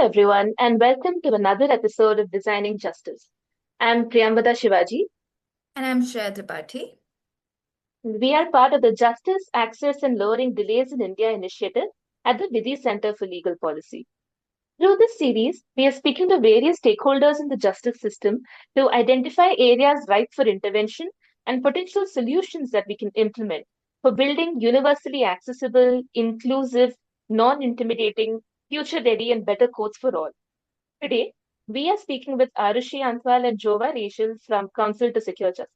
everyone, and welcome to another episode of Designing Justice. I'm Priyambada Shivaji. And I'm Shreya Tripathi. We are part of the Justice, Access and Lowering Delays in India initiative at the Vidhi Center for Legal Policy. Through this series, we are speaking to various stakeholders in the justice system to identify areas ripe for intervention and potential solutions that we can implement for building universally accessible, inclusive, non-intimidating, future-ready and better courts for all. Today, we are speaking with Arushi Anthwal and Jova from Counsel to Secure Justice.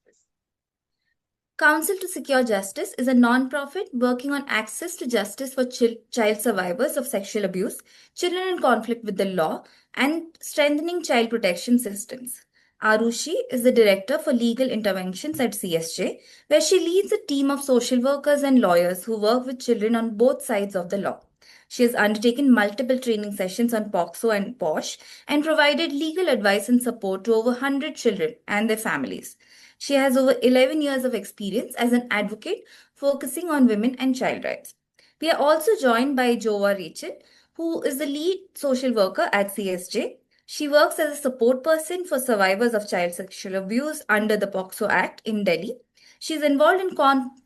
Counsel to Secure Justice is a non-profit working on access to justice for child survivors of sexual abuse, children in conflict with the law, and strengthening child protection systems. Arushi is the Director for Legal Interventions at CSJ, where she leads a team of social workers and lawyers who work with children on both sides of the law. She has undertaken multiple training sessions on POXO and POSH and provided legal advice and support to over 100 children and their families. She has over 11 years of experience as an advocate focusing on women and child rights. We are also joined by Jova Rachel, who is the lead social worker at CSJ. She works as a support person for survivors of child sexual abuse under the POXO Act in Delhi. She is involved in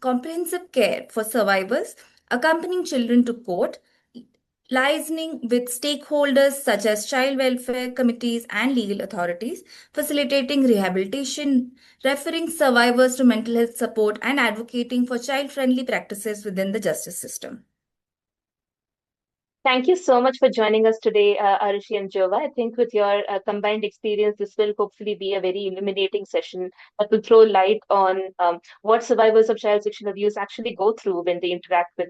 comprehensive care for survivors, accompanying children to court, liaising with stakeholders such as child welfare committees and legal authorities, facilitating rehabilitation, referring survivors to mental health support, and advocating for child-friendly practices within the justice system. Thank you so much for joining us today, Arushi and Jova. I think with your combined experience, this will hopefully be a very illuminating session that will throw light on what survivors of child sexual abuse actually go through when they interact with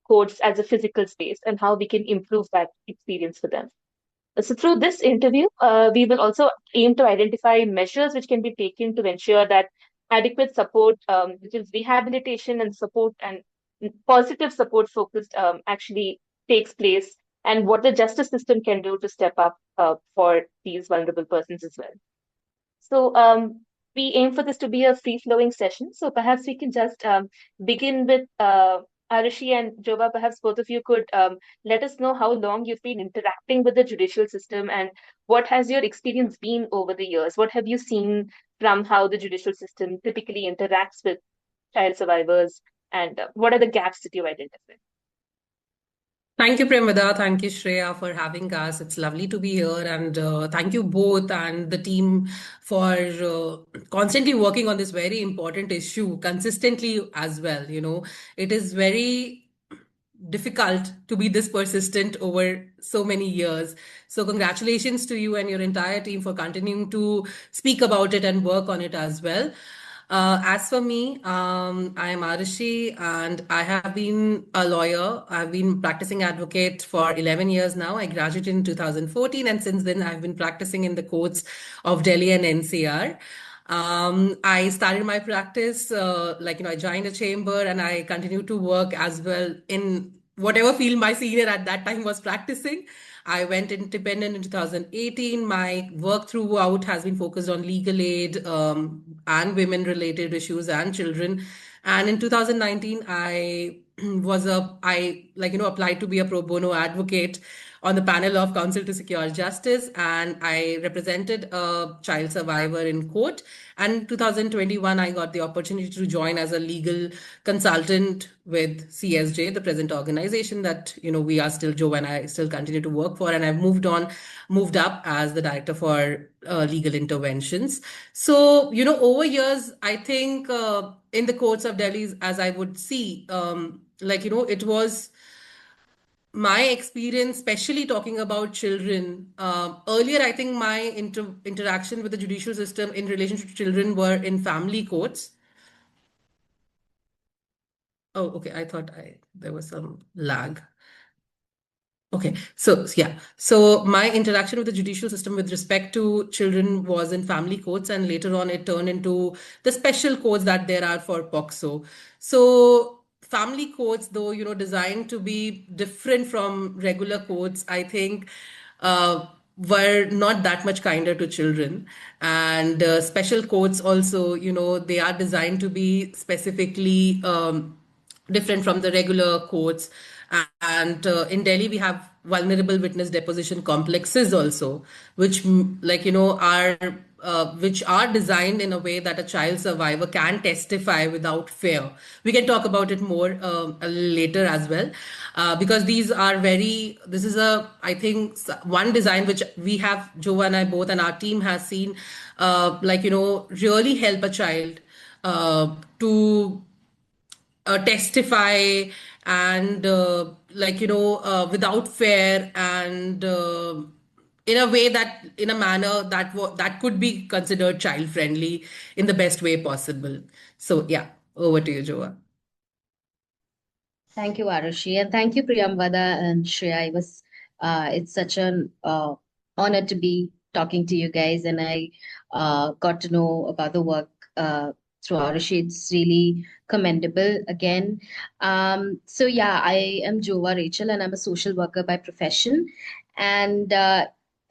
courts as a physical space and how we can improve that experience for them. So through this interview, we will also aim to identify measures which can be taken to ensure that adequate support, which is rehabilitation and support and positive support focused, actually takes place, and what the justice system can do to step up for these vulnerable persons as well. So we aim for this to be a free-flowing session. So perhaps we can just begin with Arushi and Jova. Perhaps both of you could let us know how long you've been interacting with the judicial system and what has your experience been over the years? What have you seen from how the judicial system typically interacts with child survivors, and what are the gaps that you identify? Thank you, Premada. Thank you, Shreya, for having us. It's lovely to be here. And thank you both and the team for constantly working on this very important issue consistently as well. It is very difficult to be this persistent over so many years. So congratulations to you and your entire team for continuing to speak about it and work on it as well. As for me, I am Arushi and I have been a lawyer. I've been practicing advocate for 11 years now. I graduated in 2014 and since then I've been practicing in the courts of Delhi and NCR. I started my practice, I joined a chamber and I continued to work as well in whatever field my senior at that time was practicing. I went independent in 2018. My work throughout has been focused on legal aid and women-related issues and children. And in 2019, I applied to be a pro bono advocate on the panel of Counsel to Secure Justice, and I represented a child survivor in court. And in 2021, I got the opportunity to join as a legal consultant with CSJ, the present organization that we are still, Joe and I still continue to work for. And I've moved up as the director for legal interventions. So over years, I think in the courts of Delhi, as I would see, it was my experience, especially talking about children. Earlier, I think my interaction with the judicial system in relation to children were in family courts. Oh, okay. I thought there was some lag. Okay, so yeah. So my interaction with the judicial system with respect to children was in family courts, and later on it turned into the special courts that there are for POXO. So family courts, though, designed to be different from regular courts, I think were not that much kinder to children. And special courts also, they are designed to be specifically different from the regular courts. And in Delhi, we have vulnerable witness deposition complexes also, which which are designed in a way that a child survivor can testify without fear. We can talk about it more a little later as well, because these are this is I think, one design which we have, Jova and I both, and our team has seen, really help a child to testify, and without fear, and in a way that, in a manner that could be considered child friendly in the best way possible. So yeah, over to you, Joa. Thank you, Arushi, and thank you, Priyamvada and Shreya. It's such an honor to be talking to you guys, and I got to know about the work through Arushi. It's really commendable again. So yeah, I am Jova Rachel, and I'm a social worker by profession. And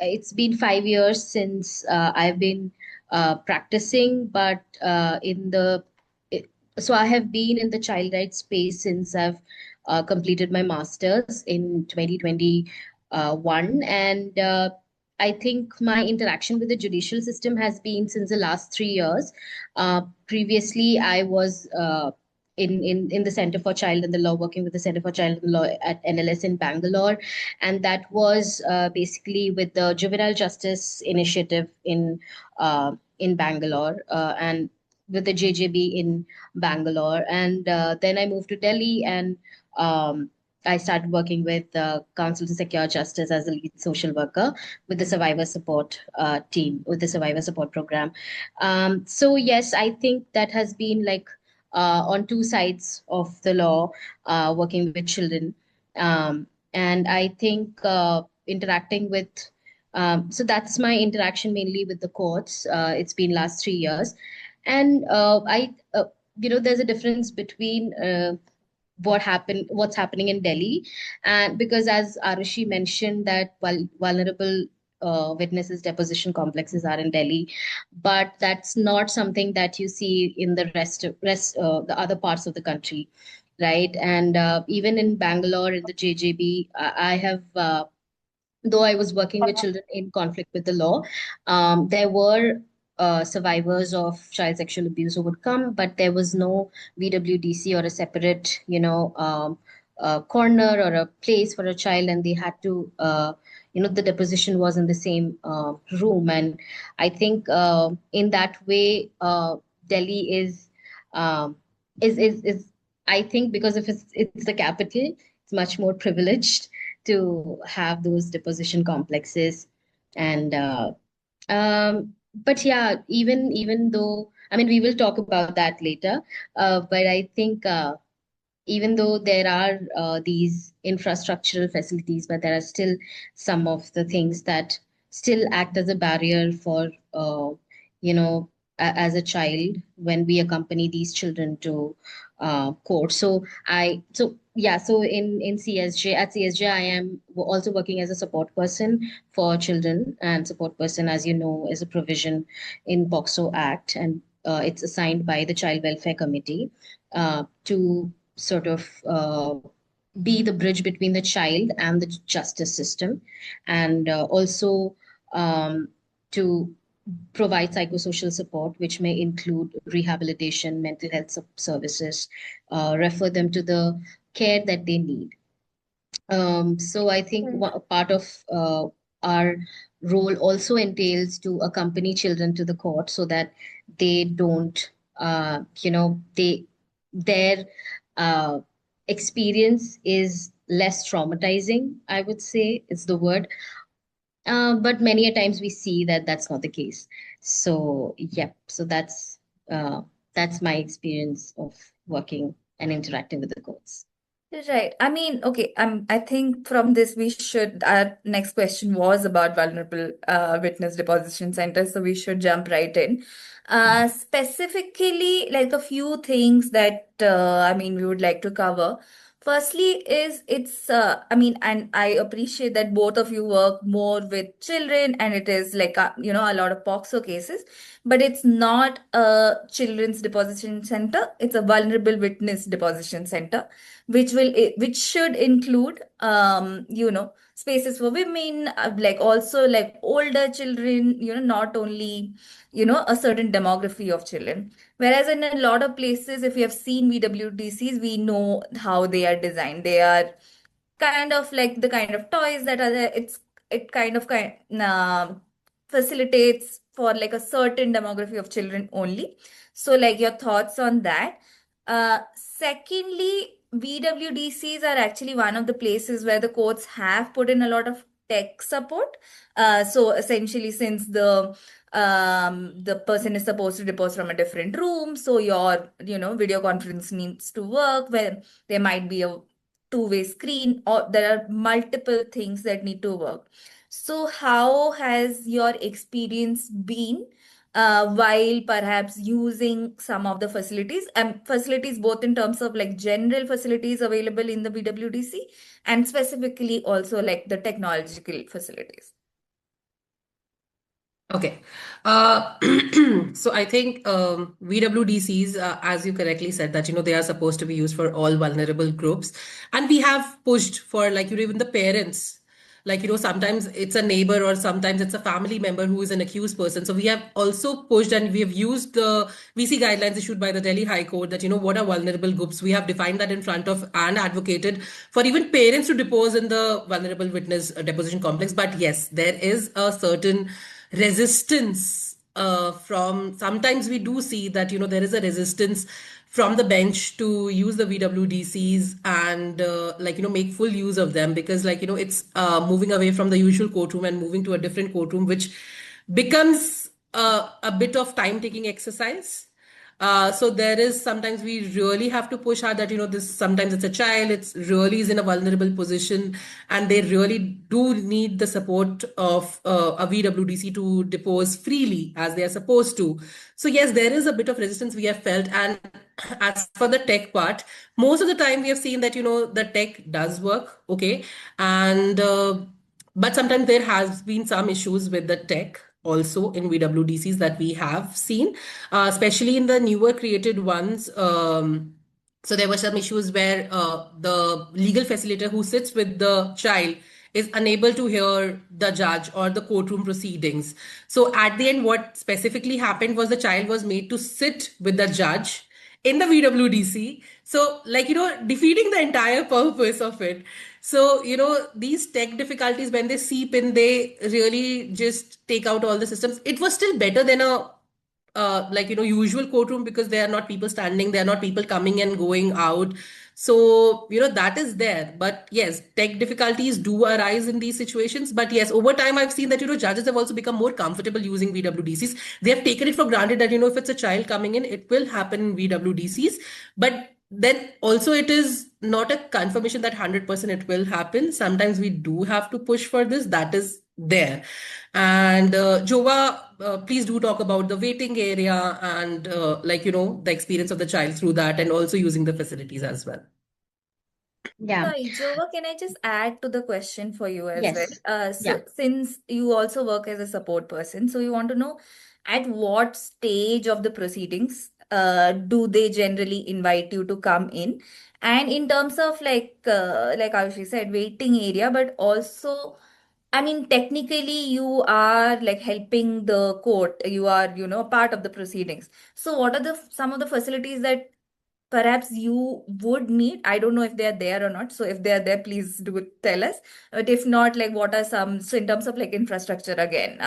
it's been 5 years since I've been practicing, but so I have been in the child rights space since I've completed my master's in 2021. And I think my interaction with the judicial system has been since the last 3 years. Previously, I was in the Center for Child and the Law, working with the Center for Child and the Law at NLS in Bangalore. And that was basically with the Juvenile Justice Initiative in Bangalore, and with the JJB in Bangalore. And then I moved to Delhi, and I started working with Counsel to Secure Justice as a lead social worker with the survivor support team, with the survivor support program. So yes, I think that has been like on two sides of the law, working with children. And I think interacting with, so that's my interaction mainly with the courts. It's been last 3 years. And there's a difference between what's happening in Delhi, and because as Arushi mentioned that vulnerable witnesses deposition complexes are in Delhi, but that's not something that you see in the the other parts of the country, right? And even in Bangalore in the JJB, I have. Though I was working with children in conflict with the law, there were survivors of child sexual abuse who would come, but there was no VWDC or a separate, corner or a place for a child, and they had to, the deposition was in the same room. And I think in that way, Delhi um, is I think because of it's the capital, it's much more privileged to have those deposition complexes. And but yeah, even though, I mean, we will talk about that later, but I think even though there are these infrastructural facilities, but there are still some of the things that still act as a barrier for as a child when we accompany these children to court. So in CSJ, at CSJ, I am also working as a support person for children, and support person, as you know, is a provision in POCSO Act, and it's assigned by the Child Welfare Committee to sort of be the bridge between the child and the justice system, and also to provide psychosocial support, which may include rehabilitation, mental health services, refer them to the care that they need. So I think a part of our role also entails to accompany children to the court so that they don't, their experience is less traumatizing, I would say is the word. But many a times we see that that's not the case. So yeah, so that's my experience of working and interacting with the courts. Right. I mean, okay, I think from this our next question was about vulnerable witness deposition centers, so we should jump right in. Specifically, like a few things that we would like to cover. Firstly, and I appreciate that both of you work more with children, and it is like a lot of POXO cases, but it's not a children's deposition center. It's a vulnerable witness deposition center, which should include spaces for women, like also like older children, not only a certain demography of children. Whereas in a lot of places, if you have seen VWDCs, we know how they are designed. They are kind of like the kind of toys that are there. It facilitates for like a certain demography of children only. So, like your thoughts on that. Secondly, VWDCs are actually one of the places where the courts have put in a lot of tech support. So essentially, since the person is supposed to depose from a different room, so your video conference needs to work, where there might be a two-way screen, or there are multiple things that need to work. So how has your experience been while perhaps using some of the facilities both in terms of like general facilities available in the VWDC and specifically also like the technological facilities? Okay. So I think VWDCs, as you correctly said, that they are supposed to be used for all vulnerable groups, and we have pushed for like even the parents, like sometimes it's a neighbor or sometimes it's a family member who is an accused person. So we have also pushed and we have used the VC guidelines issued by the Delhi High Court that what are vulnerable groups. We have defined that in front of and advocated for even parents to depose in the vulnerable witness deposition complex. But yes, there is a certain resistance from sometimes we do see that there is a resistance from the bench to use the VWDCs and make full use of them, because it's moving away from the usual courtroom and moving to a different courtroom, which becomes a bit of time taking exercise. So there is sometimes we really have to push hard that this sometimes it's a child, it's really is in a vulnerable position, and they really do need the support of a VWDC to depose freely as they are supposed to. So yes, there is a bit of resistance we have felt, and as for the tech part, most of the time we have seen that the tech does work, okay, and but sometimes there has been some issues with the tech also in VWDCs that we have seen, especially in the newer created ones. So there were some issues where the legal facilitator who sits with the child is unable to hear the judge or the courtroom proceedings. So at the end, what specifically happened was the child was made to sit with the judge in the VWDC. So, defeating the entire purpose of it. So, these tech difficulties, when they seep in, they really just take out all the systems. It was still better than a usual courtroom, because there are not people standing, there are not people coming and going out. So that is there. But yes, tech difficulties do arise in these situations. But yes, over time I've seen that judges have also become more comfortable using VWDCs. They have taken it for granted that if it's a child coming in, it will happen in VWDCs. But then also it is not a confirmation that 100% it will happen. Sometimes we do have to push for this. That is there. And Jova, please do talk about the waiting area and the experience of the child through that, and also using the facilities as well. Yeah. Sorry, Jova, can I just add to the question for you as well? Yes. Yeah. Since you also work as a support person, so you want to know at what stage of the proceedings do they generally invite you to come in? And in terms of like Arushi said, waiting area, but also, I mean, technically you are like helping the court. You are, part of the proceedings. So what are some of the facilities that perhaps you would need? I don't know if they're there or not. So if they're there, please do tell us. But if not, like what are some, so in terms of like infrastructure again,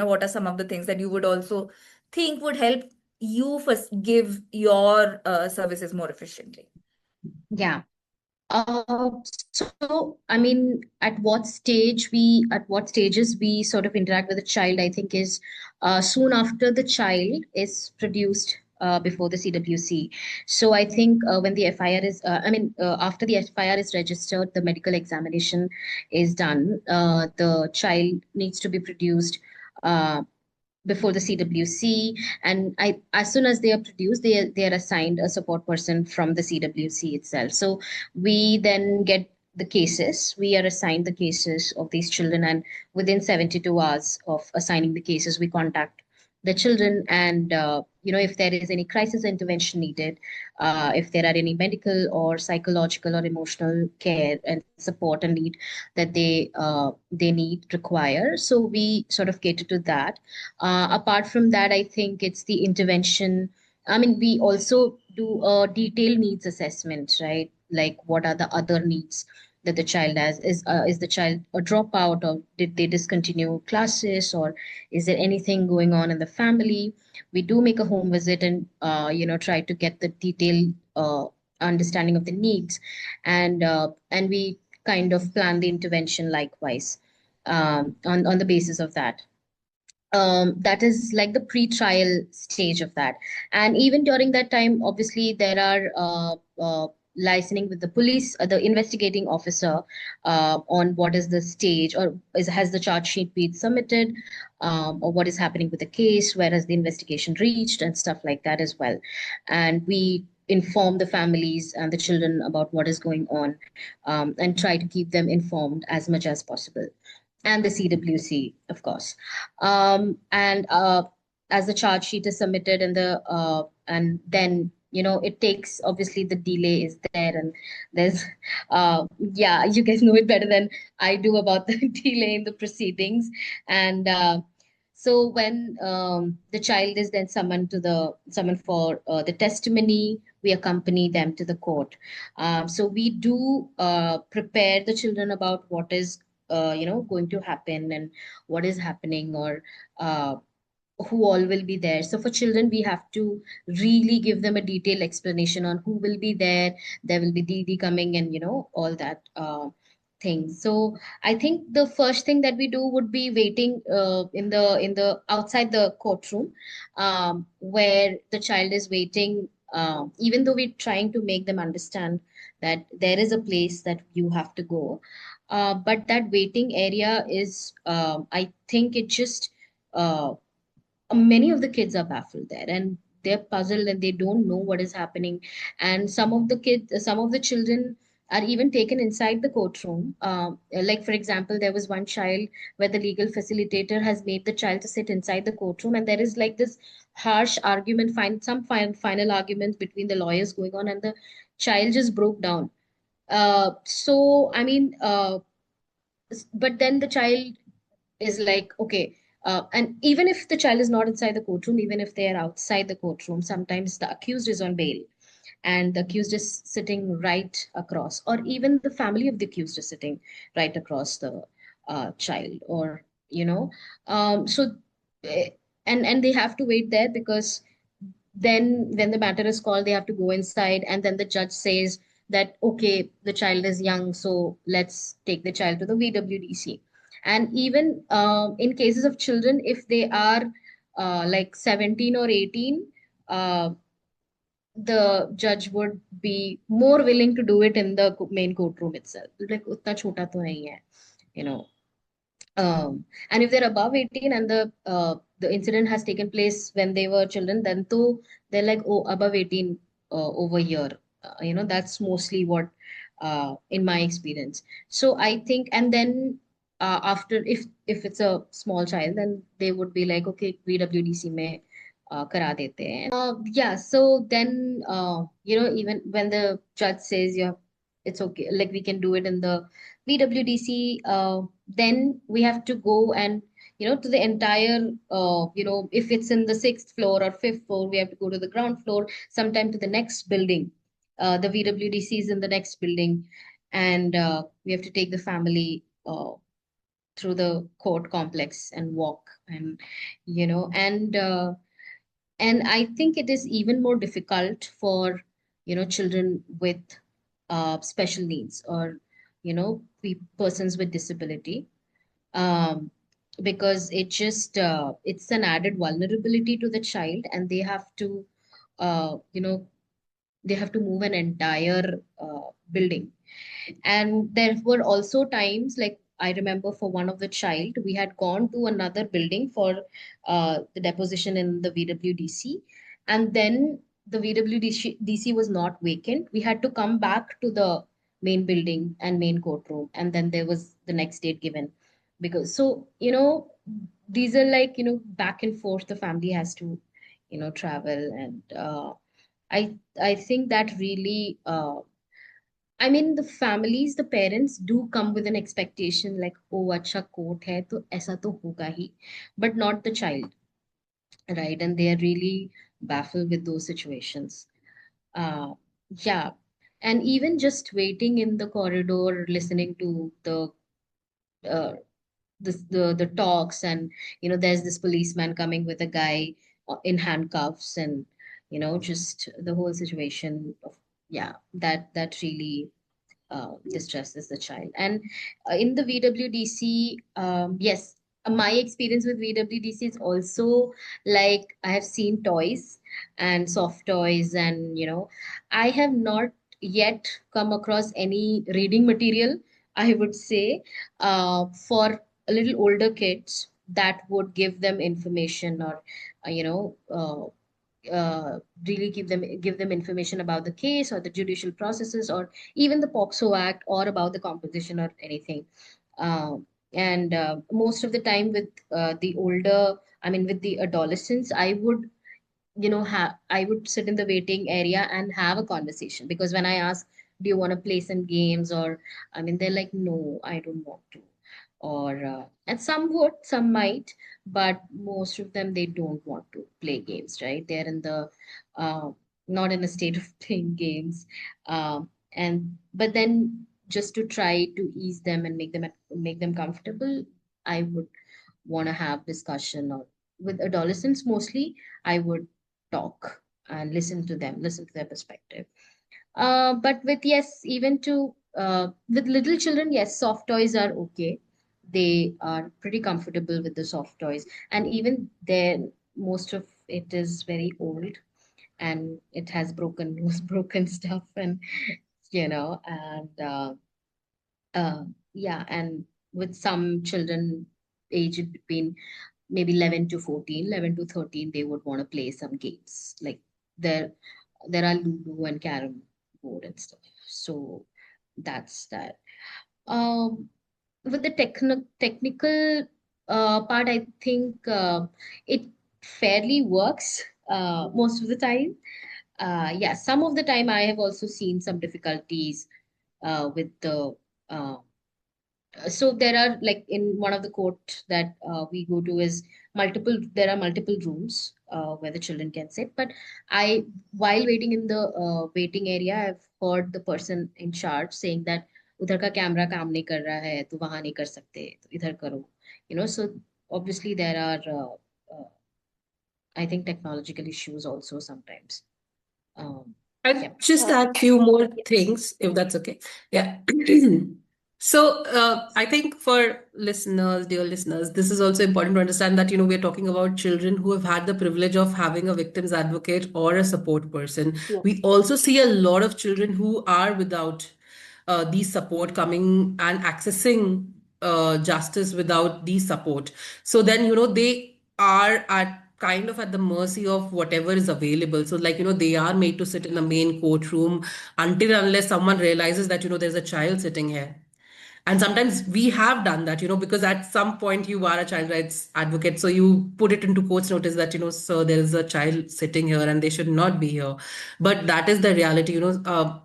what are some of the things that you would also think would help you first give your services more efficiently? Yeah. Uh, so, I mean, at what stages we sort of interact with the child, I think is soon after the child is produced before the CWC. So I think when the FIR is, after the FIR is registered, the medical examination is done. The child needs to be produced. before the CWC, and as soon as they are produced, they are assigned a support person from the CWC itself. So we then get the cases. We are assigned the cases of these children, and within 72 hours of assigning the cases, we contact the children, and if there is any crisis intervention needed, if there are any medical or psychological or emotional care and support and need that they need require. So we sort of cater to that. Apart from that, I think it's the intervention. I mean, we also do a detailed needs assessment, right? Like, what are the other needs that the child has? Is the child a dropout, or did they discontinue classes, or is there anything going on in the family? We do make a home visit and try to get the detailed understanding of the needs, and we kind of plan the intervention likewise on the basis of that. That is like the pre-trial stage of that. And even during that time, obviously, there are licensing with the police, the investigating officer, on what is the stage, or has the charge sheet been submitted, or what is happening with the case, where has the investigation reached, and stuff like that as well. And we inform the families and the children about what is going on, and try to keep them informed as much as possible, and the CWC, of course. And as the charge sheet is submitted, and then it takes, obviously the delay is there, and there's yeah, you guys know it better than I do about the delay in the proceedings. And so when the child is then summoned for the testimony, we accompany them to the court. So we do prepare the children about what is going to happen, and what is happening, or who all will be there. So for children, we have to really give them a detailed explanation on who will be there. There will be Didi coming, and all that things. So I think the first thing that we do would be waiting in the outside the courtroom, where the child is waiting. Even though we're trying to make them understand that there is a place that you have to go, but that waiting area is, I think it just, many of the kids are baffled there, and they're puzzled, and they don't know what is happening. And some of the children are even taken inside the courtroom. Like, for example, there was one child where the legal facilitator has made the child to sit inside the courtroom, and there is like this harsh argument, final arguments between the lawyers going on, and the child just broke down. So I mean, but then the child is like, okay, and even if the child is not inside the courtroom, even if they are outside the courtroom, sometimes the accused is on bail, and the accused is sitting right across, or even the family of the accused is sitting right across the child, or so eh, and they have to wait there, because then when the matter is called, they have to go inside, and then the judge says that, okay, the child is young, so let's take the child to the VWDC. And even in cases of children, if they are like 17 or 18, uh, the judge would be more willing to do it in the main courtroom itself. Like, utna chota to nahi hai, you know. And if they're above 18, and the incident has taken place when they were children, then to they're like, oh, above 18 over here. That's mostly what, in my experience. So I think, and then after, if it's a small child, then they would be like, okay, VWDC में करा देते हैं. Yeah, so then even when the judge says, yeah, it's okay, like we can do it in the VWDC, then we have to go and to the entire, if it's in the sixth floor or fifth floor, we have to go to the ground floor, sometime to the next building. The VWDC is in the next building, and we have to take the family through the court complex and walk, and and I think it is even more difficult for children with special needs, or persons with disability, um, because it's an added vulnerability to the child, and they have to move an entire building. And there were also times, like, I remember for one of the child, we had gone to another building for the deposition in the VWDC, and then the VWDC was not vacant. We had to come back to the main building and main courtroom, and then there was the next date given. Because so, these are like, back and forth the family has to, travel, and I think that really I mean, the families, the parents do come with an expectation like, oh, acha court hai, to aisa to hoga hi, but not the child, right? And they are really baffled with those situations. Uh, yeah. And even just waiting in the corridor, listening to uh, the talks, and there's this policeman coming with a guy in handcuffs, and just the whole situation of, yeah, that really distresses the child. And in the VWDC, yes, my experience with VWDC is also like I have seen toys and soft toys, and I have not yet come across any reading material, I would say, for a little older kids that would give them information, or uh, you know uh, really give them information about the case or the judicial processes, or even the POXO Act, or about the composition or anything. And most of the time with the older, I mean, with the adolescents, I would, I would sit in the waiting area and have a conversation, because when I ask, do you want to play some games, or I mean, they're like, no, I don't want to. Or and some would, some might, but most of them, they don't want to play games, right? They're in the uh, not in a state of playing games. And but then, just to try to ease them and make them comfortable, I would want to have discussion. Or with adolescents mostly, I would talk and listen to their perspective. But with, yes, even to with little children, yes, soft toys are okay. They are pretty comfortable with the soft toys, and even then, most of it is very old, and it has broken nose, broken stuff, and and yeah, and with some children aged between maybe 11 to 14, 11 to 13, they would want to play some games. Like, there are Ludo and Carom board and stuff. So that's that. Um, with the technical part, I think it fairly works most of the time. Yeah, some of the time I have also seen some difficulties with the uh, so there are, like, in one of the court that we go to, is there are multiple rooms where the children can sit, but I while waiting in the waiting area, I've heard the person in charge saying that उधर का camera काम नहीं कर रहा है, तो वहां नहीं कर सकते, तो इधर करो. So obviously there are I think technological issues also sometimes. I'll Yeah. just add few more Yes. things, if that's okay. Yeah. So I think for listeners, dear listeners, this is also important to understand that, we're talking about children who have had the privilege of having a victim's advocate or a support person. Yes. We also see a lot of children who are without these support coming and accessing justice without these support. So then, they are at kind of at the mercy of whatever is available. So, like, they are made to sit in the main courtroom until unless someone realizes that, there's a child sitting here. And sometimes we have done that, because at some point you are a child rights advocate. So you put it into court's notice that, sir, there is a child sitting here and they should not be here. But that is the reality,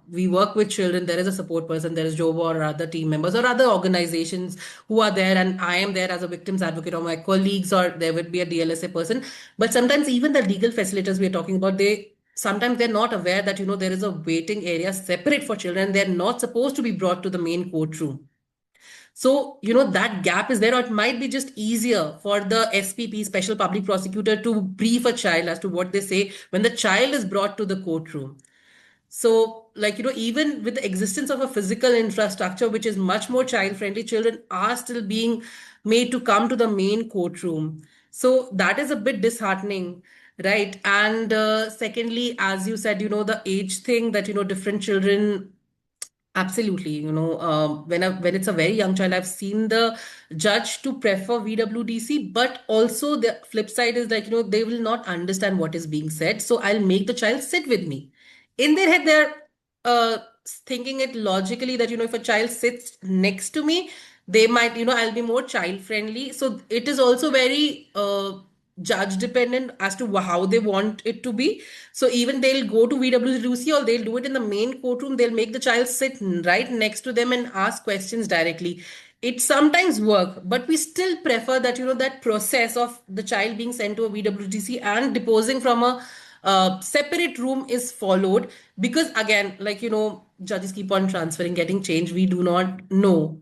we work with children. There is a support person, there is Jova or other team members or other organizations who are there. And I am there as a victim's advocate, or my colleagues, or there would be a DLSA person. But sometimes even the legal facilitators we are talking about, sometimes they're not aware that, there is a waiting area separate for children. They're not supposed to be brought to the main courtroom. So, that gap is there, or it might be just easier for the SPP, Special Public Prosecutor, to brief a child as to what they say when the child is brought to the courtroom. So, like, even with the existence of a physical infrastructure, which is much more child friendly, children are still being made to come to the main courtroom. So, that is a bit disheartening, right? And secondly, as you said, the age thing that, different children Absolutely. When it's a very young child, I've seen the judge to prefer VWDC, but also the flip side is like, they will not understand what is being said. So I'll make the child sit with me. In their head, they're uh, thinking it logically that, if a child sits next to me, they might, I'll be more child friendly. So it is also very judge dependent as to how they want it to be. So even they'll go to VWC or they'll do it in the main courtroom. They'll make the child sit right next to them and ask questions directly. It sometimes work, but we still prefer that, that process of the child being sent to a VWDC and deposing from a separate room is followed, because again, like, judges keep on transferring, getting changed. We do not know,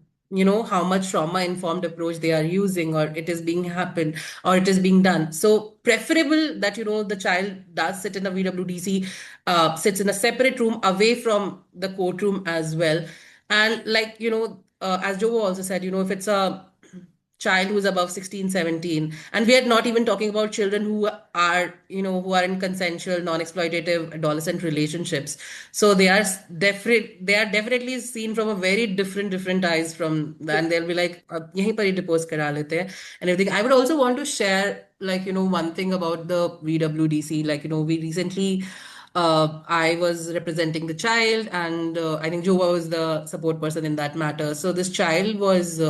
how much trauma informed approach they are using, or it is being happened, or it is being done. So preferable that, the child does sit in a VWDC, sits in a separate room away from the courtroom as well. And like, as Jovo also said, if it's a child who is above 16, 17, and we are not even talking about children who are, who are in consensual, non-exploitative adolescent relationships. So they are definitely seen from a very different eyes from, and they'll be like, "Ab yahin par hi depose kara lete hain," and everything. I would also want to share, like, one thing about the VWDC. Like, we recently, I was representing the child, and I think Jova was the support person in that matter. So this child was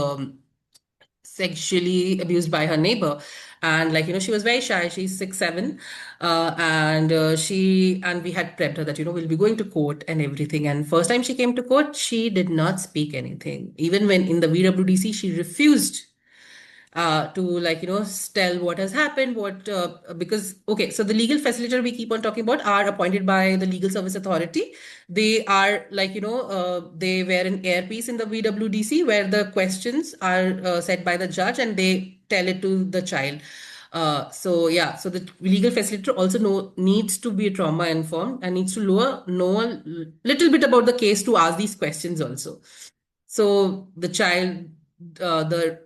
sexually abused by her neighbor, and like, she was very shy. She's 6'7", and we had prepped her that, we'll be going to court and everything. And first time she came to court, she did not speak anything. Even when in the VWDC, she refused to, like, tell what has happened, what because okay, so the legal facilitator we keep on talking about are appointed by the legal service authority. They are like, they wear an earpiece in the VWDC where the questions are set by the judge, and they tell it to the child. So yeah, so the legal facilitator also needs to be trauma informed and needs to know a little bit about the case to ask these questions also. So the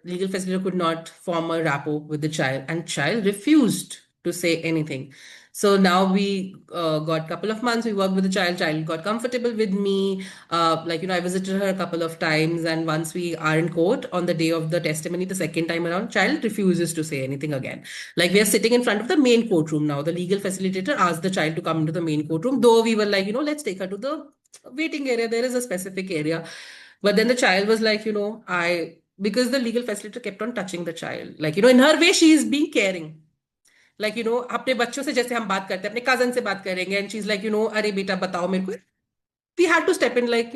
legal facilitator could not form a rapport with the child, and child refused to say anything. So now we got couple of months. We worked with the child. Child got comfortable with me. Like, I visited her a couple of times, and once we are in court on the day of the testimony, the second time around, child refuses to say anything again. Like, we are sitting in front of the main courtroom now. The legal facilitator asked the child to come into the main courtroom, though we were like, let's take her to the waiting area. There is a specific area. But then the child was like, because the legal facilitator kept on touching the child. Like, in her way, she is being caring. Like, अपने बच्चों से जैसे हम बात करते हैं, अपने cousin से बात करेंगे, and she's like, अरे बेटा बताओ मेरे को. We had to step in, like,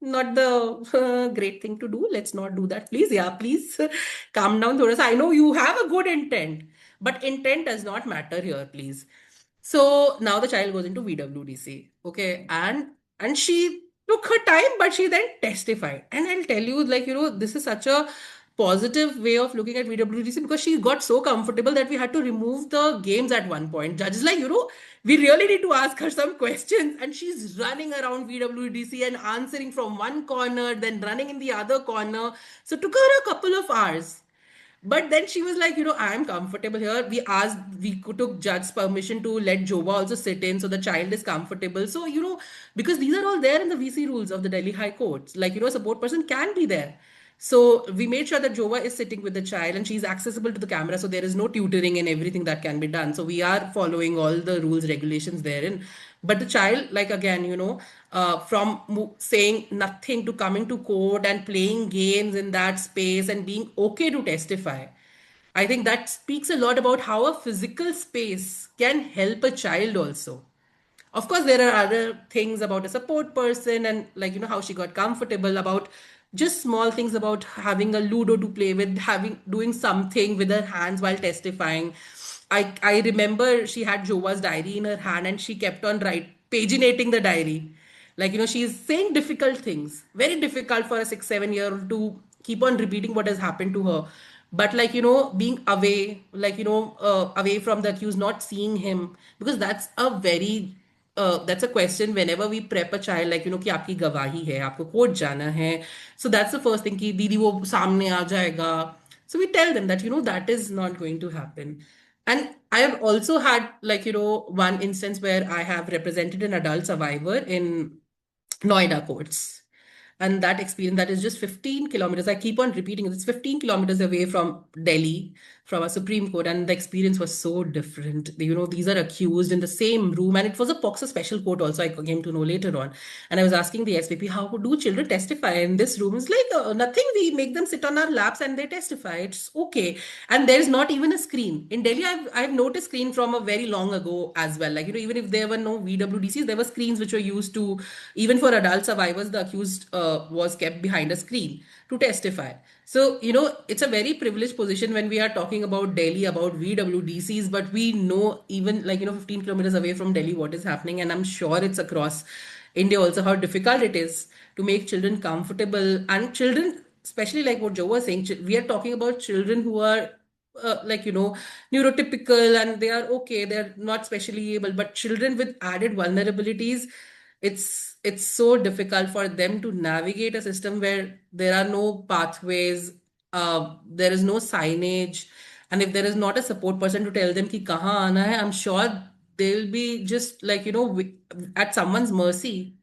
not the great thing to do. Let's not do that, please. Yeah, please calm down. Thoda sa. I know you have a good intent, but intent does not matter here, please. So now the child goes into VWDC. Okay. And she took her time, but she then testified. And I'll tell you, like, this is such a positive way of looking at VWDC, because she got so comfortable that we had to remove the games at one point. Judge is like, we really need to ask her some questions. And she's running around VWDC and answering from one corner, then running in the other corner. So it took her a couple of hours. But then she was like, I'm comfortable here. We took judge's permission to let Jova also sit in, so the child is comfortable. So, because these are all there in the VC rules of the Delhi High Court, like, a support person can be there. So we made sure that Jova is sitting with the child and she's accessible to the camera. So there is no tutoring and everything that can be done. So we are following all the rules, regulations therein. But the child, like, again, from saying nothing to coming to court and playing games in that space and being okay to testify. I think that speaks a lot about how a physical space can help a child also. Of course, there are other things about a support person, and like, how she got comfortable, about just small things about having a Ludo to play with, doing something with her hands while testifying. I remember she had Jova's diary in her hand and she kept on paginating the diary. Like, she's saying difficult things, very difficult for a 6, 7 year old to keep on repeating what has happened to her. But like, being away, like, away from the accused, not seeing him, because that's a question whenever we prep a child, like, कि आपकी गवाही है, आपको court जाना है. So that's the first thing, कि दीदी वो सामने आ जाएगा. So we tell them that, that is not going to happen. And I have also had, like, one instance where I have represented an adult survivor in Noida courts. And that experience, that is just 15 kilometers. I keep on repeating it. It's 15 kilometers away from Delhi, from a Supreme Court. And the experience was so different. These are accused in the same room. And it was a POXO special court also, I came to know later on. And I was asking the SPP, how do children testify in this room? It's like nothing. We make them sit on our laps and they testify. It's okay. And there's not even a screen. In Delhi, I've noticed screen from a very long ago as well. Like, even if there were no VWDCs, there were screens which were used to, even for adult survivors, the accused was kept behind a screen to testify. So, it's a very privileged position when we are talking about Delhi, about VWDCs, but we know even 15 kilometers away from Delhi what is happening. And I'm sure it's across India also how difficult it is to make children comfortable. And children, especially like what Joe was saying, we are talking about children who are neurotypical and they are okay, they're not specially able, but children with added vulnerabilities, it's so difficult for them to navigate a system where there are no pathways, there is no signage, and if there is not a support person to tell them ki kahan aana hai, I'm sure they'll be just at someone's mercy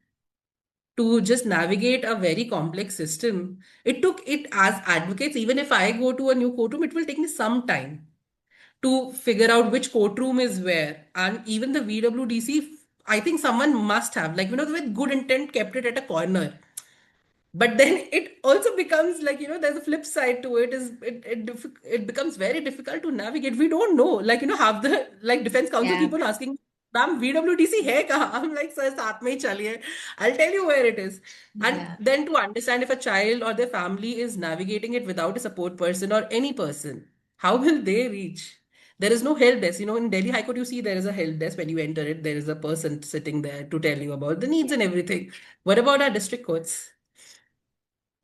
to just navigate a very complex system. It took it as advocates, even if I go to a new courtroom, it will take me some time to figure out which courtroom is where. And even the VWDC, I think someone must have, with good intent, kept it at a corner. But then it also becomes there's a flip side to it, is it becomes very difficult to navigate. We don't know, have the defense counsel Yeah. keep on asking, ma'am, VWDC hai kaha? I'm like, sir, saath mein hi chaliye, I'll tell you where it is. And Yeah. then to understand if a child or their family is navigating it without a support person or any person, how will they reach? There is no help desk. In Delhi High Court, you see there is a help desk. When you enter it, there is a person sitting there to tell you about the needs and everything. What about our district courts?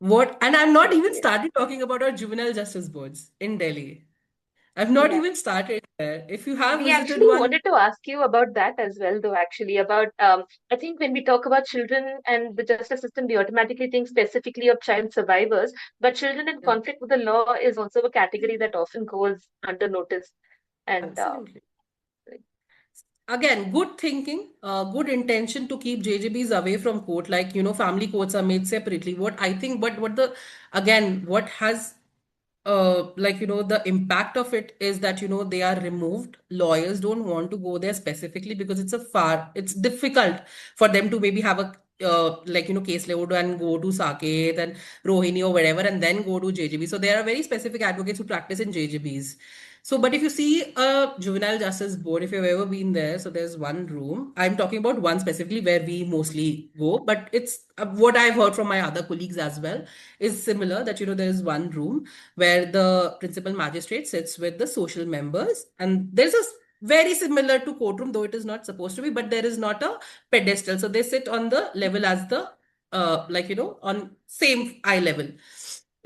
And I'm not even Yes. started talking about our juvenile justice boards in Delhi. I've not Yeah. even started there. If you have We visited actually one, wanted to ask you about that as well, though, actually, about I think when we talk about children and the justice system, we automatically think specifically of child survivors, but children in yeah, conflict with the law is also a category that often goes under notice. And absolutely. Again, good thinking, good intention to keep JJBs away from court. Family courts are made separately. What I think, but what has the impact of it is that they are removed. Lawyers don't want to go there specifically because it's difficult for them to maybe have a case load and go to Saket and Rohini or wherever and then go to JJB. So there are very specific advocates who practice in JJBs. So, but if you see a juvenile justice board, if you've ever been there, so there's one room. I'm talking about one specifically where we mostly go, but it's what I've heard from my other colleagues as well is similar, that there is one room where the principal magistrate sits with the social members, and there's a very similar to courtroom, though it is not supposed to be, but there is not a pedestal, so they sit on the level as the on same eye level,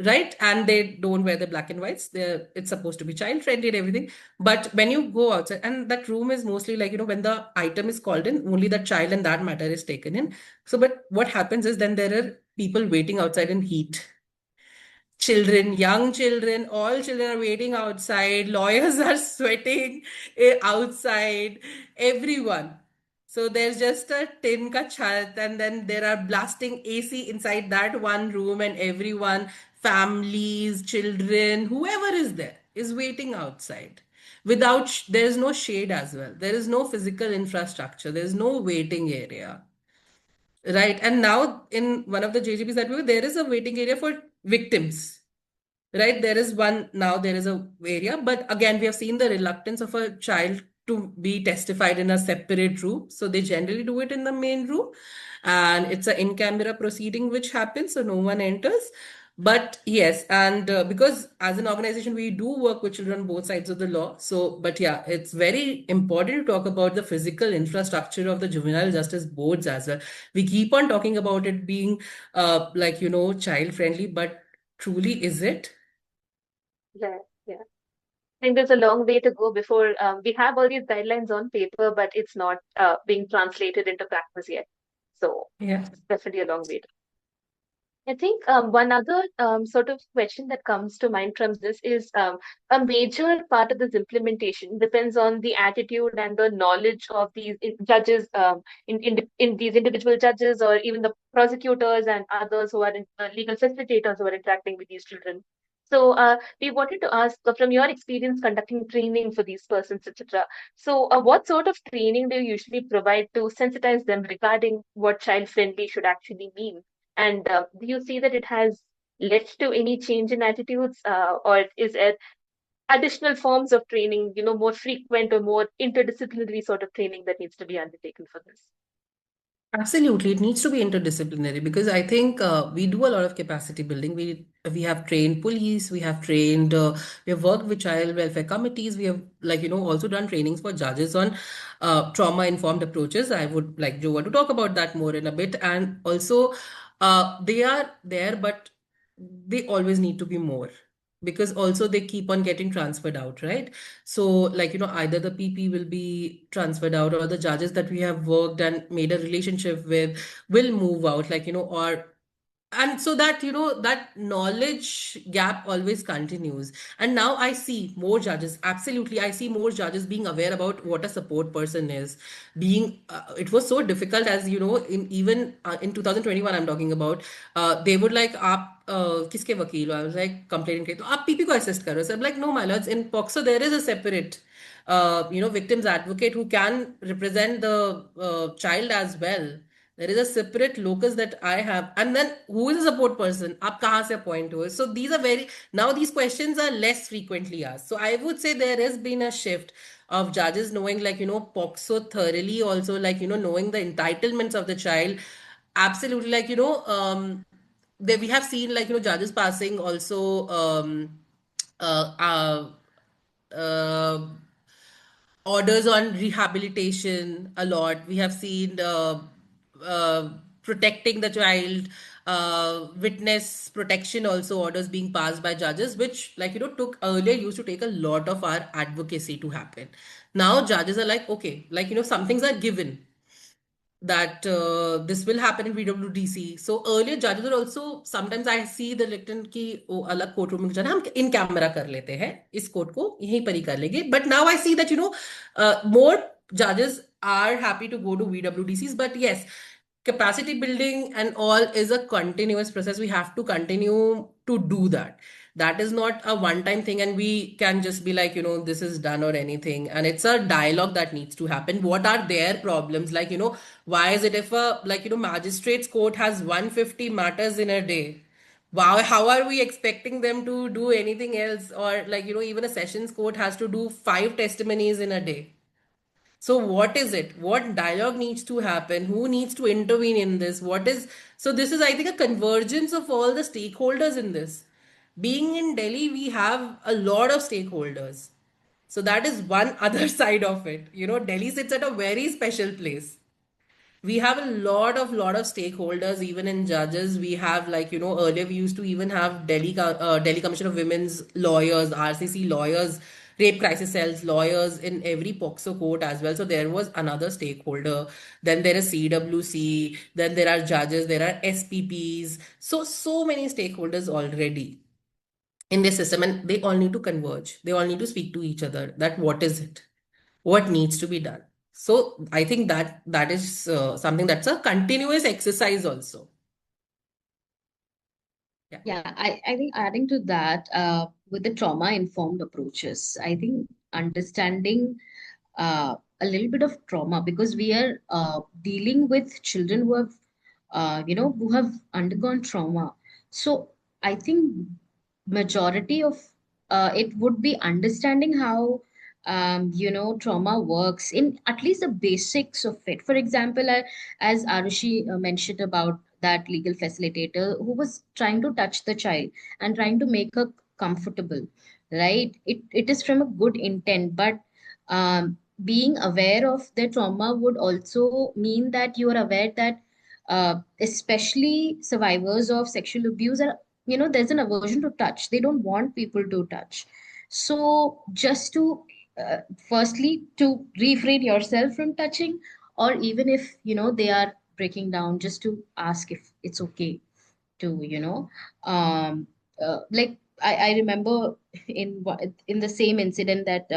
right? And they don't wear the black and whites. It's supposed to be child friendly and everything. But when you go outside, and that room is mostly when the item is called in, only the child and that matter is taken in. So, but what happens is then there are people waiting outside in heat. Children, young children, all children are waiting outside. Lawyers are sweating outside. Everyone. So there's just a tin ka chhat, and then there are blasting AC inside that one room, and everyone, families, children, whoever is there, is waiting outside. There's no shade as well. There is no physical infrastructure. There's no waiting area. Right. And now in one of the JGBs that we were, there is a waiting area for victims. Right. There is one now, there is a area, but again, we have seen the reluctance of a child to be testified in a separate room. So they generally do it in the main room, and it's an in-camera proceeding which happens, so no one enters. But yes, and because as an organization, we do work with children on both sides of the law. So, but yeah, it's very important to talk about the physical infrastructure of the juvenile justice boards as well. We keep on talking about it being child friendly, but truly is it? yeah, yeah. I think there's a long way to go before we have all these guidelines on paper, but it's not being translated into practice yet. So Yeah. it's definitely a long way to I think one other sort of question that comes to mind from this is a major part of this implementation depends on the attitude and the knowledge of these judges, in these individual judges, or even the prosecutors and others who are legal facilitators who are interacting with these children. So we wanted to ask from your experience conducting training for these persons, etc. So what sort of training do you usually provide to sensitize them regarding what child friendly should actually mean? And do you see that it has led to any change in attitudes, or is it additional forms of training, more frequent or more interdisciplinary sort of training that needs to be undertaken for this? Absolutely, it needs to be interdisciplinary because I think we do a lot of capacity building. We have trained police, we have worked with child welfare committees, we have also done trainings for judges on trauma-informed approaches. I would like Jova to talk about that more in a bit. And also, they are there, but they always need to be more because also they keep on getting transferred out, right? So, either the PP will be transferred out or the judges that we have worked and made a relationship with will move out, or and so that that knowledge gap always continues. And now I see more judges, absolutely, I see more judges being aware about what a support person is. Being it was so difficult, as in even in 2021 I'm talking about, they would like kiske vakil ho?" I was like complaining to aap PP ko assist karo. So I'm like, no, my lords, in POXO there is a separate victims advocate who can represent the child as well. There is a separate locus that I have. And then who is a support person? Aap kahan se appoint ho? So these are now these questions are less frequently asked. So I would say there has been a shift of judges knowing, POXO thoroughly, also, knowing the entitlements of the child. Absolutely. We have seen, judges passing also, uh, uh, uh, orders on rehabilitation a lot. We have seen uh, protecting the child, witness protection also orders being passed by judges, which, took earlier used to take a lot of our advocacy to happen. Now judges are like, okay, some things are given that this will happen in VWDC. So earlier judges were also, sometimes I see the lieutenant ki वो अलग courtroom में जाना हम in camera कर लेते हैं, इस court को यहीं पर ही कर लेंगे. But now I see that more judges are happy to go to VWDCs. But yes, capacity building and all is a continuous process. We have to continue to do that. That is not a one time thing and we can just be like, this is done or anything. And it's a dialogue that needs to happen. What are their problems? Why is it if a magistrate's court has 150 matters in a day? Wow, how are we expecting them to do anything else? Or even a sessions court has to do 5 testimonies in a day. So what is it? What dialogue needs to happen? Who needs to intervene in this? So this is, I think, a convergence of all the stakeholders in this. Being in Delhi, we have a lot of stakeholders. So that is one other side of it. Delhi sits at a very special place. We have a lot of stakeholders even in judges. We have, earlier we used to even have Delhi Commission of Women's lawyers, RCC lawyers, rape crisis cells lawyers in every POXO court as well. So there was another stakeholder. Then there is CWC, then there are judges, there are SPPs. So many stakeholders already in this system, and they all need to converge. They all need to speak to each other that what is it, what needs to be done. So I think that is something that's a continuous exercise also. Yeah. Yeah, I think adding to that, with the trauma-informed approaches, I think understanding a little bit of trauma, because we are dealing with children who have, who have undergone trauma. So I think majority of it would be understanding how trauma works in at least the basics of it. For example, as Arushi mentioned about that legal facilitator who was trying to touch the child and trying to make her comfortable, right? It is from a good intent, but being aware of the trauma would also mean that you are aware that especially survivors of sexual abuse are, there's an aversion to touch. They don't want people to touch. So just to uh, firstly to refrain yourself from touching, or even if they are breaking down, just to ask if it's okay. to, like I remember in the same incident that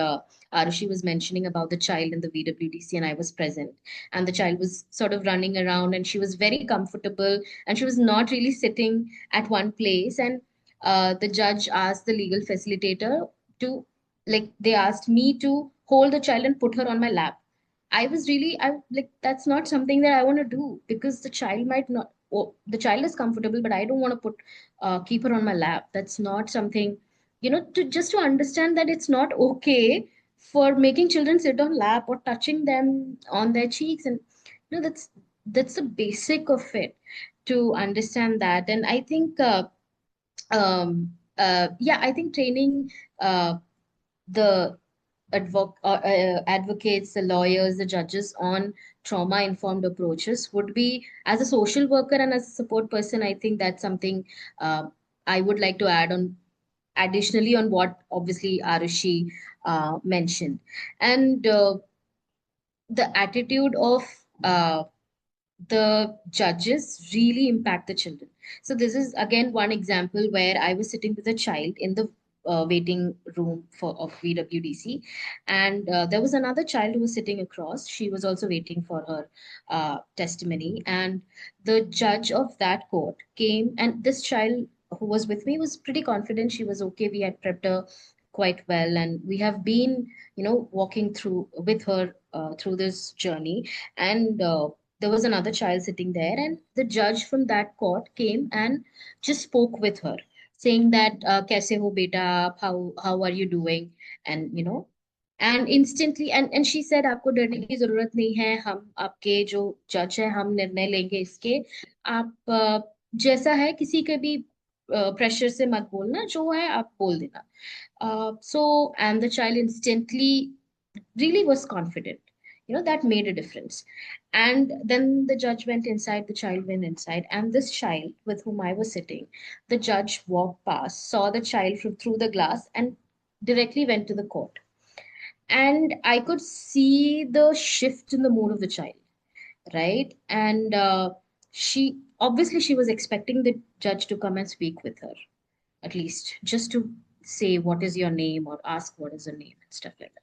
Arushi was mentioning about the child in the VWDC, and I was present, and the child was sort of running around, and she was very comfortable, and she was not really sitting at one place, and the judge asked the legal facilitator to, like, they asked me to hold the child and put her on my lap. I like, that's not something that I want to do, because the child might not, oh, the child is comfortable, but I don't want to keep her on my lap. That's not something, to just to understand that it's not okay for making children sit on lap or touching them on their cheeks. And, that's the basic of it, to understand that. And I think, yeah, I think training, the advocates, the lawyers, the judges on trauma informed approaches would be, as a social worker and as a support person, I think that's something uh, I would like to add on, additionally, on what obviously Arushi mentioned. And the attitude of the judges really impact the children. So this is again one example where I was sitting with a child in the waiting room for of VWDC, and there was another child who was sitting across. She was also waiting for her testimony, and the judge of that court came, and this child who was with me was pretty confident. She was okay. We had prepped her quite well, and we have been, walking through with her through this journey, and there was another child sitting there, and the judge from that court came and just spoke with her, saying that kaise ho beta aap, how are you doing, and and instantly, and she said, आपको डरने की जरूरत नहीं है, हम आपके जो जज है हम निर्णय लेंगे इसके, आप जैसा है किसी के भी प्रेशर से मत बोलना, जो है आप बोल देना. So, and the child instantly really was confident. That made a difference. And then the judge went inside, the child went inside, and this child with whom I was sitting, the judge walked past, saw the child from through the glass, and directly went to the court. And I could see the shift in the mood of the child, right? And she was expecting the judge to come and speak with her, at least just to say what is your name or ask what is her name and stuff like that.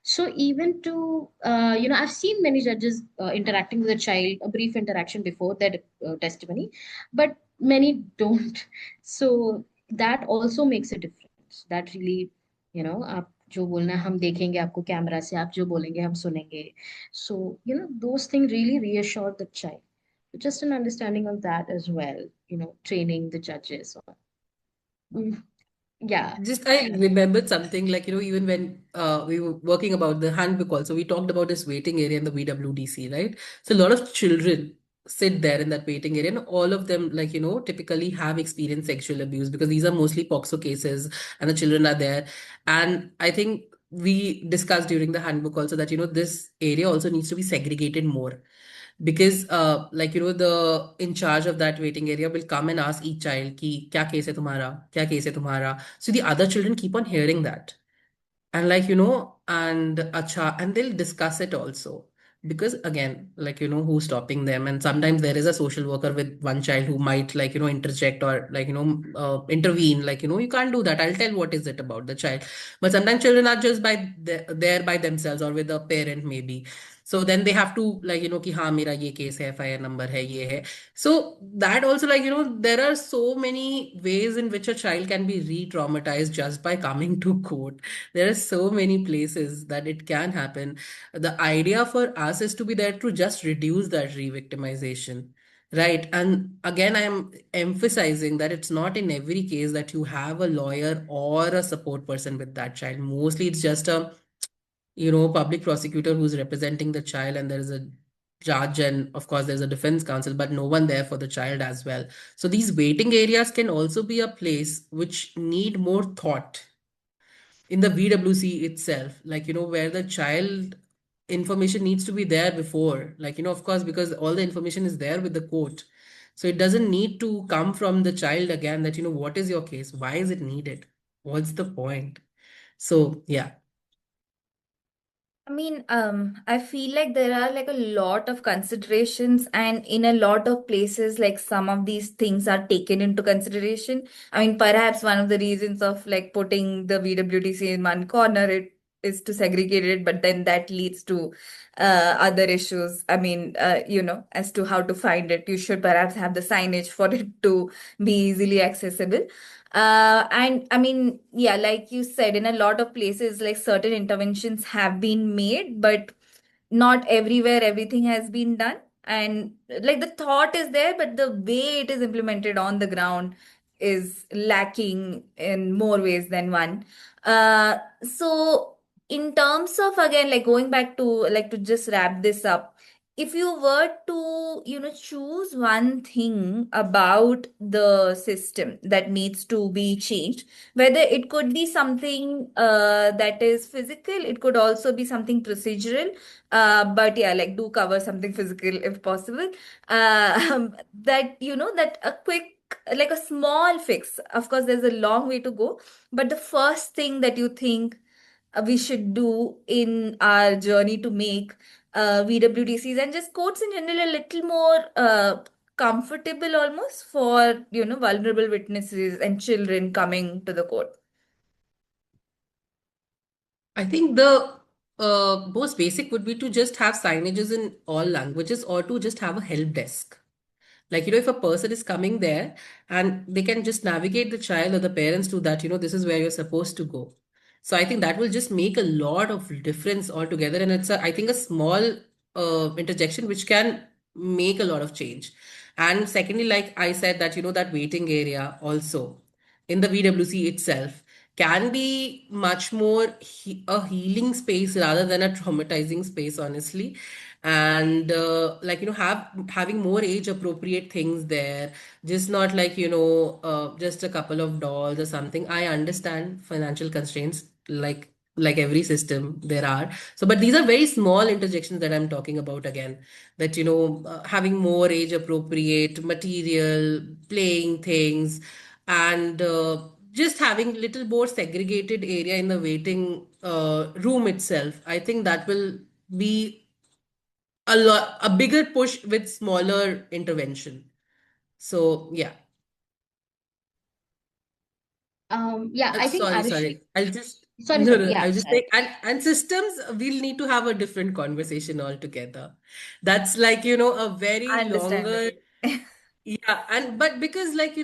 So even to, I've seen many judges interacting with a child, a brief interaction before their testimony, but many don't. So that also makes a difference. That really, आप जो बोलना है हम देखेंगे आपको camera से, आप जो बोलेंगे हम सुनेंगे. So, those things really reassure the child. Just an understanding of that as well, training the judges on. Yeah. Just I remembered something like, even when we were working about the handbook also, we talked about this waiting area in the VWDC, right? So a lot of children sit there in that waiting area, and all of them, like, typically have experienced sexual abuse, because these are mostly POXO cases and the children are there. And I think we discussed during the handbook also that, this area also needs to be segregated more, because like, the in charge of that waiting area will come and ask each child ki kya case hai tumhara, kya case hai tumhara. So the other children keep on hearing that, and like, and acha, and they'll discuss it also, because again, like, who's stopping them? And sometimes there is a social worker with one child who might, like, interject or, like, intervene, like, you can't do that, I'll tell what is it about the child. But sometimes children are just there by themselves or with a parent maybe. So then they have to, like, ki हाँ मेरा ये case है, FIR number है, ये है. So that also, like, there are so many ways in which a child can be re-traumatized just by coming to court. There are so many places that it can happen. The idea for us is to be there to just reduce that re-victimization, right? And again, I am emphasizing that it's not in every case that you have a lawyer or a support person with that child. Mostly it's just a, public prosecutor who's representing the child, and there is a judge, and of course there's a defense counsel, but no one there for the child as well. So these waiting areas can also be a place which need more thought in the VWC itself, like, where the child information needs to be there before, like, of course, because all the information is there with the court. So it doesn't need to come from the child again that, what is your case? Why is it needed? What's the point? So, yeah. I mean, I feel like there are like a lot of considerations, and in a lot of places, like some of these things are taken into consideration. I mean, perhaps one of the reasons of like putting the VWDC in one corner it is to segregate it, but then that leads to other issues. I mean, as to how to find it, you should perhaps have the signage for it to be easily accessible. And I mean, yeah, like you said, in a lot of places, like certain interventions have been made, but not everywhere everything has been done. And like the thought is there, but the way it is implemented on the ground is lacking in more ways than one. So in terms of, again, like going back to like to just wrap this up, if you were to choose one thing about the system that needs to be changed, whether it could be something that is physical, it could also be something procedural, but yeah, like do cover something physical if possible, that that a quick, like a small fix. Of course there's a long way to go, but the first thing that you think we should do in our journey to make VWDCs and just courts in general a little more comfortable almost for vulnerable witnesses and children coming to the court. I think the most basic would be to just have signages in all languages or to just have a help desk. Like, if a person is coming there and they can just navigate the child or the parents to that, this is where you're supposed to go. So I think that will just make a lot of difference altogether. And it's, I think, a small interjection which can make a lot of change. And secondly, like I said, that, that waiting area also in the VWC itself can be much more a healing space rather than a traumatizing space, honestly. And like, having more age appropriate things there, just not like, just a couple of dolls or something. I understand financial constraints, like every system there are. So but these are very small interjections that I'm talking about again, that, having more age appropriate material, playing things, and just having little more segregated area in the waiting room itself. I think that will be a bigger push with smaller intervention. So yeah. Yeah, I think Sorry, Arushi, sorry. I'll just no, sorry, no. yeah, I'll just sorry. say, and systems, we'll need to have a different conversation altogether. That's like, a very longer. Understandable. Yeah, and but because like,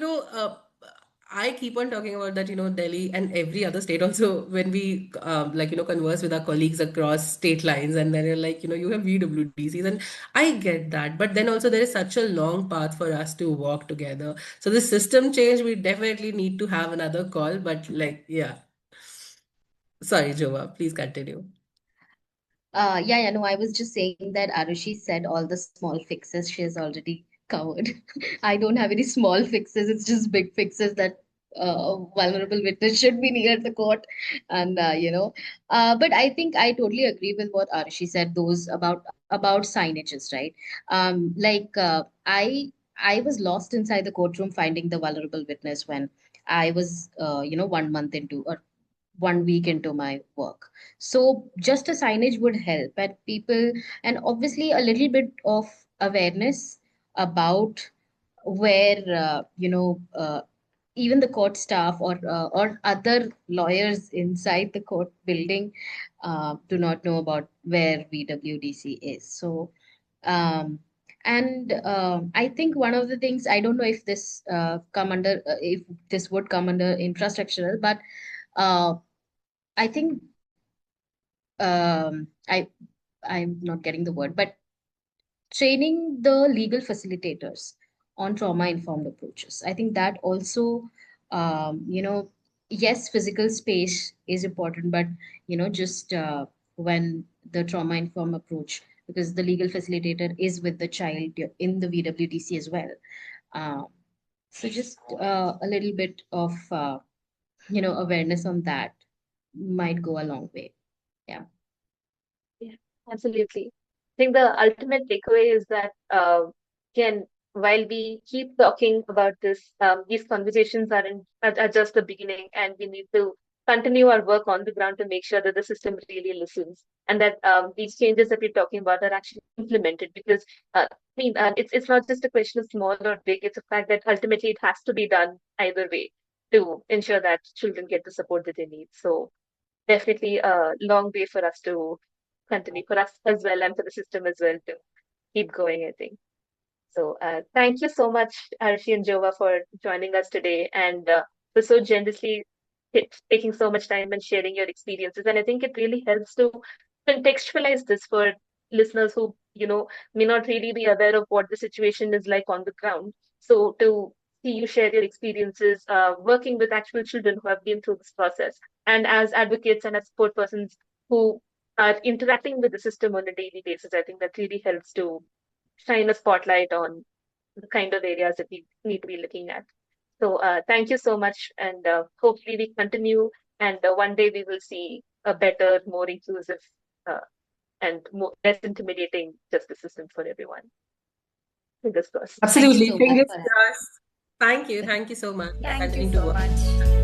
I keep on talking about that, Delhi and every other state also, when we like, converse with our colleagues across state lines, and then you're like, you have VWDCs, and I get that. But then also there is such a long path for us to walk together. So the system change, we definitely need to have another call. But like, yeah. Sorry, Jova, please continue. Yeah, no, I was just saying that Arushi said all the small fixes she has already covered. I don't have any small fixes. It's just big fixes that vulnerable witness should be near the court, and but I think I totally agree with what Arushi said. Those about signages, right? Like I was lost inside the courtroom finding the vulnerable witness when I was 1 month into or 1 week into my work. So just a signage would help, and people, and obviously a little bit of awareness about where even the court staff or other lawyers inside the court building do not know about where VWDC is. So um, and I think one of the things, I don't know if this come under if this would come under infrastructural, but uh, I think I'm not getting the word, but training the legal facilitators on trauma informed approaches. I think that also, yes, physical space is important, but just when the trauma informed approach, because the legal facilitator is with the child in the VWDC as well. Um, so just a little bit of awareness on that might go a long way. Yeah. Yeah, absolutely. I think the ultimate takeaway is that, again, while we keep talking about this, these conversations are just the beginning, and we need to continue our work on the ground to make sure that the system really listens and that these changes that we're talking about are actually implemented. Because it's not just a question of small or big; it's a fact that ultimately it has to be done either way to ensure that children get the support that they need. So definitely a long way for us to continue, for us as well, and for the system as well to keep going, I think. So thank you so much, Arushi and Jova, for joining us today and for so generously taking so much time and sharing your experiences. And I think it really helps to contextualize this for listeners who, may not really be aware of what the situation is like on the ground. So to see you share your experiences working with actual children who have been through this process, and as advocates and as support persons who are interacting with the system on a daily basis, I think that really helps to shine a spotlight on the kind of areas that we need to be looking at. So thank you so much, and hopefully we continue, and one day we will see a better, more inclusive, uh, and less intimidating justice system for everyone. Fingers crossed. Thank you Absolutely. so much Fingers for crossed. Thank you. Thank you so much. Thank you Continuing to so work. much.